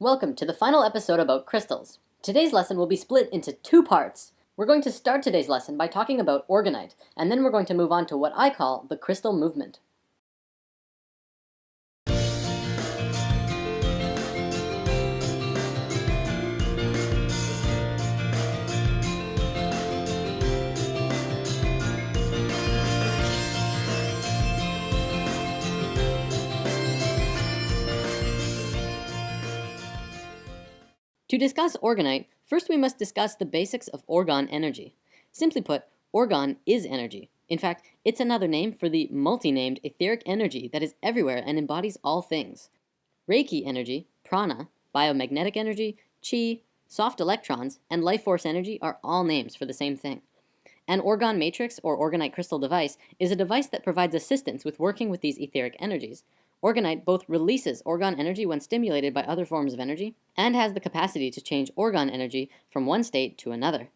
Welcome to the final episode about crystals. Today's lesson will be split into two parts. We're going to start today's lesson by talking about orgonite, and then we're going to move on to what I call the crystal movement. To discuss orgonite, first we must discuss the basics of orgone energy. Simply put, orgone is energy. In fact, it's another name for the multi-named etheric energy that is everywhere and embodies all things. Reiki energy, prana, biomagnetic energy, chi, soft electrons, and life force energy are all names for the same thing. An orgone matrix or orgonite crystal device is a device that provides assistance with working with these etheric energies. Orgonite both releases orgone energy when stimulated by other forms of energy and has the capacity to change orgone energy from one state to another.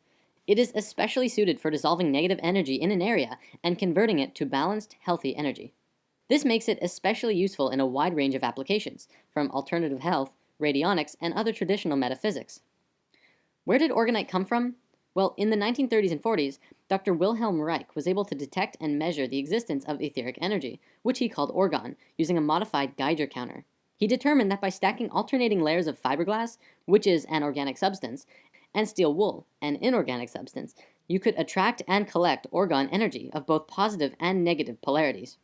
It is especially suited for dissolving negative energy in an area and converting it to balanced, healthy energy. This makes it especially useful in a wide range of applications, from alternative health, radionics, and other traditional metaphysics. Where did orgonite come from? Well, in the 1930s and 40s, Dr. Wilhelm Reich was able to detect and measure the existence of etheric energy, which he called orgone, using a modified Geiger counter. He determined that by stacking alternating layers of fiberglass, which is an organic substance, and steel wool, an inorganic substance, you could attract and collect orgone energy of both positive and negative polarities.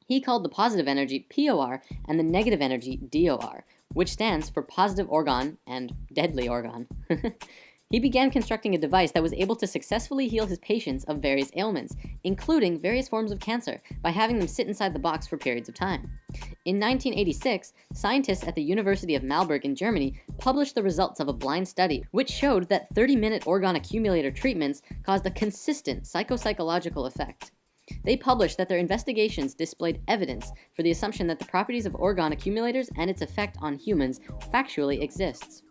He called the positive energy POR and the negative energy DOR, which stands for positive orgone and deadly orgone. He began constructing a device that was able to successfully heal his patients of various ailments, including various forms of cancer, by having them sit inside the box for periods of time. In 1986, scientists at the University of Marburg in Germany published the results of a blind study, which showed that 30-minute Orgone accumulator treatments caused a consistent psychological effect. They published that their investigations displayed evidence for the assumption that the properties of Orgone accumulators and its effect on humans factually exists.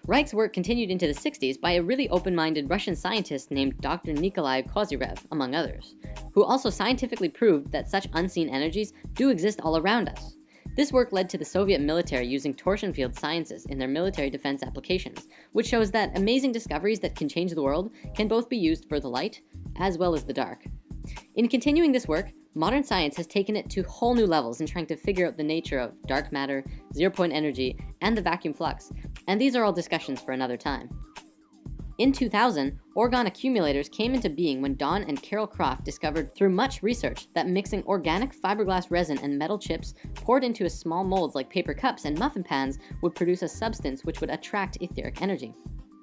Reich's work continued into the 60s by a really open-minded Russian scientist named Dr. Nikolai Kozyrev, among others, who also scientifically proved that such unseen energies do exist all around us. This work led to the Soviet military using torsion field sciences in their military defense applications, which shows that amazing discoveries that can change the world can both be used for the light as well as the dark. In continuing this work, modern science has taken it to whole new levels in trying to figure out the nature of dark matter, zero-point energy, and the vacuum flux, and these are all discussions for another time. In 2000, Orgone accumulators came into being when Don and Carol Croft discovered through much research that mixing organic fiberglass resin and metal chips poured into small molds like paper cups and muffin pans would produce a substance which would attract etheric energy.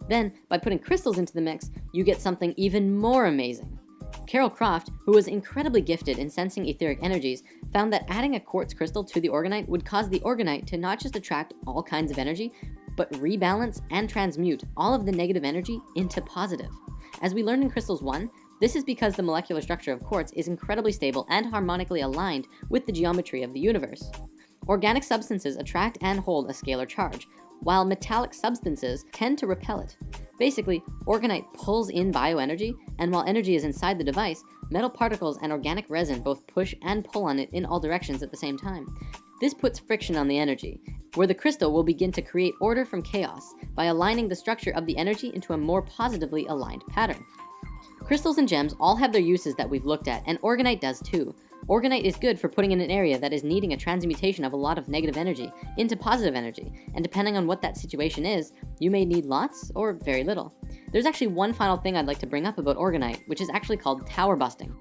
Then, by putting crystals into the mix, you get something even more amazing. Carol Croft, who was incredibly gifted in sensing etheric energies, found that adding a quartz crystal to the orgonite would cause the orgonite to not just attract all kinds of energy, but rebalance and transmute all of the negative energy into positive. As we learned in Crystals 1, this is because the molecular structure of quartz is incredibly stable and harmonically aligned with the geometry of the universe. Organic substances attract and hold a scalar charge, while metallic substances tend to repel it. Basically, orgonite pulls in bioenergy, and while energy is inside the device, metal particles and organic resin both push and pull on it in all directions at the same time. This puts friction on the energy, where the crystal will begin to create order from chaos by aligning the structure of the energy into a more positively aligned pattern. Crystals and gems all have their uses that we've looked at, and orgonite does too. Orgonite is good for putting in an area that is needing a transmutation of a lot of negative energy into positive energy, and depending on what that situation is, you may need lots or very little. There's actually one final thing I'd like to bring up about orgonite, which is actually called tower busting.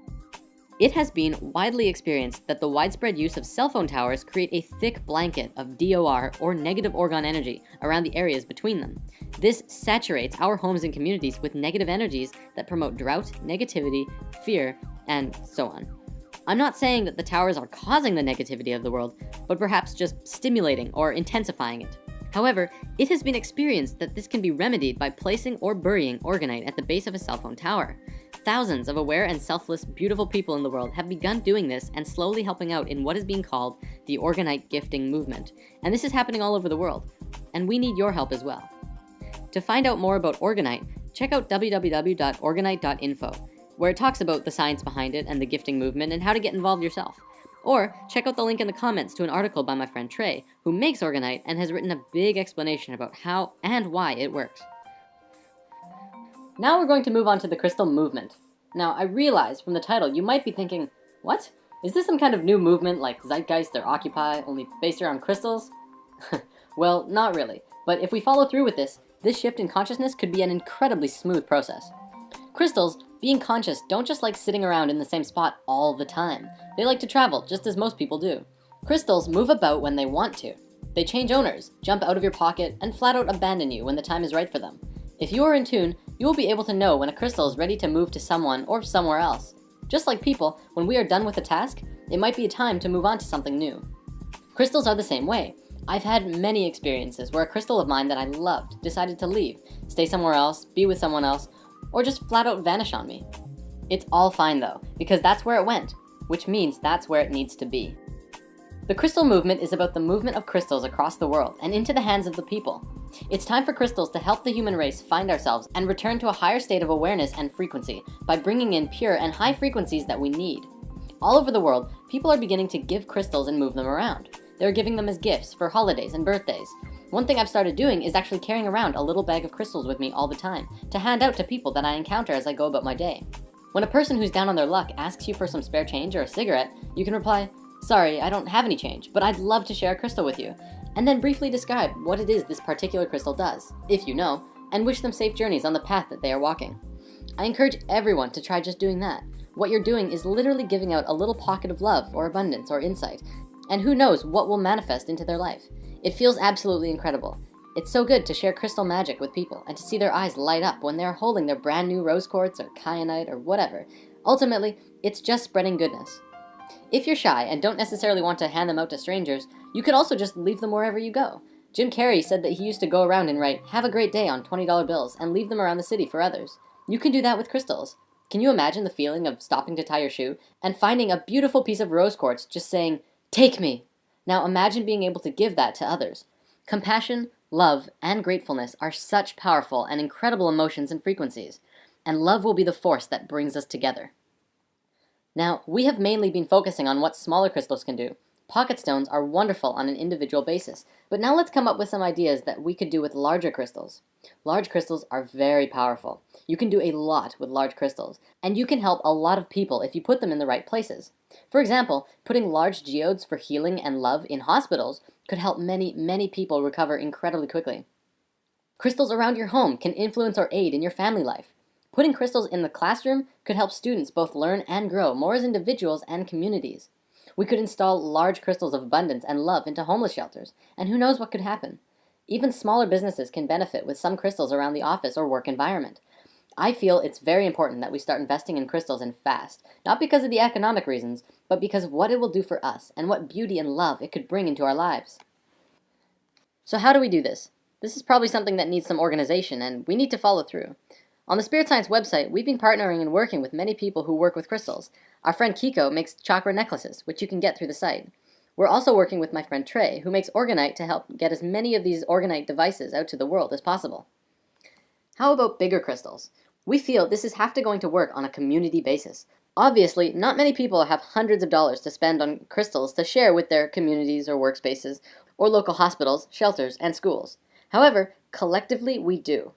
It has been widely experienced that the widespread use of cell phone towers create a thick blanket of DOR or negative orgone energy around the areas between them. This saturates our homes and communities with negative energies that promote drought, negativity, fear, and so on. I'm not saying that the towers are causing the negativity of the world, but perhaps just stimulating or intensifying it. However, it has been experienced that this can be remedied by placing or burying orgonite at the base of a cell phone tower. Thousands of aware and selfless, beautiful people in the world have begun doing this and slowly helping out in what is being called the orgonite gifting movement. And this is happening all over the world, and we need your help as well. To find out more about orgonite, check out www.orgonite.info, where it talks about the science behind it and the gifting movement and how to get involved yourself. Or check out the link in the comments to an article by my friend Trey, who makes Orgonite and has written a big explanation about how and why it works. Now we're going to move on to the crystal movement. Now, I realize from the title you might be thinking, what? Is this some kind of new movement like Zeitgeist or Occupy, only based around crystals? Well, not really. But if we follow through with this shift in consciousness could be an incredibly smooth process. Crystals, being conscious, don't just like sitting around in the same spot all the time. They like to travel, just as most people do. Crystals move about when they want to. They change owners, jump out of your pocket, and flat out abandon you when the time is right for them. If you are in tune, you will be able to know when a crystal is ready to move to someone or somewhere else. Just like people, when we are done with a task, it might be a time to move on to something new. Crystals are the same way. I've had many experiences where a crystal of mine that I loved decided to leave, stay somewhere else, be with someone else, or just flat out vanish on me. It's all fine though, because that's where it went, which means that's where it needs to be. The crystal movement is about the movement of crystals across the world and into the hands of the people. It's time for crystals to help the human race find ourselves and return to a higher state of awareness and frequency by bringing in pure and high frequencies that we need. All over the world, people are beginning to give crystals and move them around. They're giving them as gifts for holidays and birthdays. One thing I've started doing is actually carrying around a little bag of crystals with me all the time to hand out to people that I encounter as I go about my day. When a person who's down on their luck asks you for some spare change or a cigarette, you can reply, "Sorry, I don't have any change, but I'd love to share a crystal with you," and then briefly describe what it is this particular crystal does, if you know, and wish them safe journeys on the path that they are walking. I encourage everyone to try just doing that. What you're doing is literally giving out a little pocket of love or abundance or insight, and who knows what will manifest into their life. It feels absolutely incredible. It's so good to share crystal magic with people and to see their eyes light up when they're holding their brand new rose quartz or kyanite or whatever. Ultimately, it's just spreading goodness. If you're shy and don't necessarily want to hand them out to strangers, you could also just leave them wherever you go. Jim Carrey said that he used to go around and write, "Have a great day" on $20 bills and leave them around the city for others. You can do that with crystals. Can you imagine the feeling of stopping to tie your shoe and finding a beautiful piece of rose quartz just saying, "Take me"? Now imagine being able to give that to others. Compassion, love, and gratefulness are such powerful and incredible emotions and frequencies, and love will be the force that brings us together. Now, we have mainly been focusing on what smaller crystals can do. Pocket stones are wonderful on an individual basis, but now let's come up with some ideas that we could do with larger crystals. Large crystals are very powerful. You can do a lot with large crystals, and you can help a lot of people if you put them in the right places. For example, putting large geodes for healing and love in hospitals could help many, many people recover incredibly quickly. Crystals around your home can influence or aid in your family life. Putting crystals in the classroom could help students both learn and grow more as individuals and communities. We could install large crystals of abundance and love into homeless shelters, and who knows what could happen. Even smaller businesses can benefit with some crystals around the office or work environment. I feel it's very important that we start investing in crystals and fast, not because of the economic reasons, but because of what it will do for us and what beauty and love it could bring into our lives. So how do we do this? This is probably something that needs some organization, and we need to follow through. On the Spirit Science website, we've been partnering and working with many people who work with crystals. Our friend Kiko makes chakra necklaces, which you can get through the site. We're also working with my friend Trey, who makes Orgonite to help get as many of these Orgonite devices out to the world as possible. How about bigger crystals? We feel this is going to work on a community basis. Obviously, not many people have hundreds of dollars to spend on crystals to share with their communities or workspaces, or local hospitals, shelters, and schools. However, collectively we do.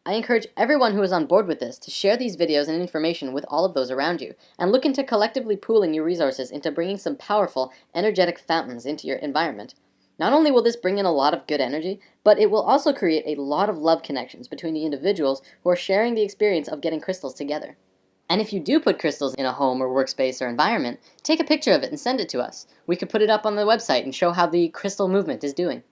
I encourage everyone who is on board with this to share these videos and information with all of those around you, and look into collectively pooling your resources into bringing some powerful, energetic fountains into your environment. Not only will this bring in a lot of good energy, but it will also create a lot of love connections between the individuals who are sharing the experience of getting crystals together. And if you do put crystals in a home or workspace or environment, take a picture of it and send it to us. We could put it up on the website and show how the crystal movement is doing.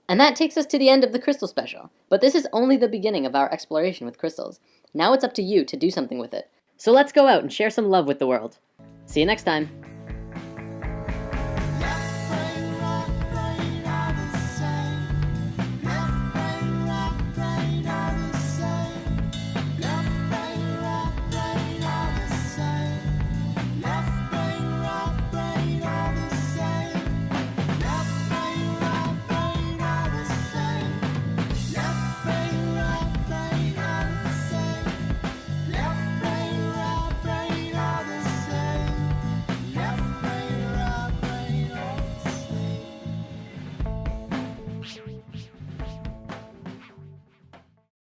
And that takes us to the end of the crystal special, but this is only the beginning of our exploration with crystals. Now it's up to you to do something with it. So let's go out and share some love with the world. See you next time.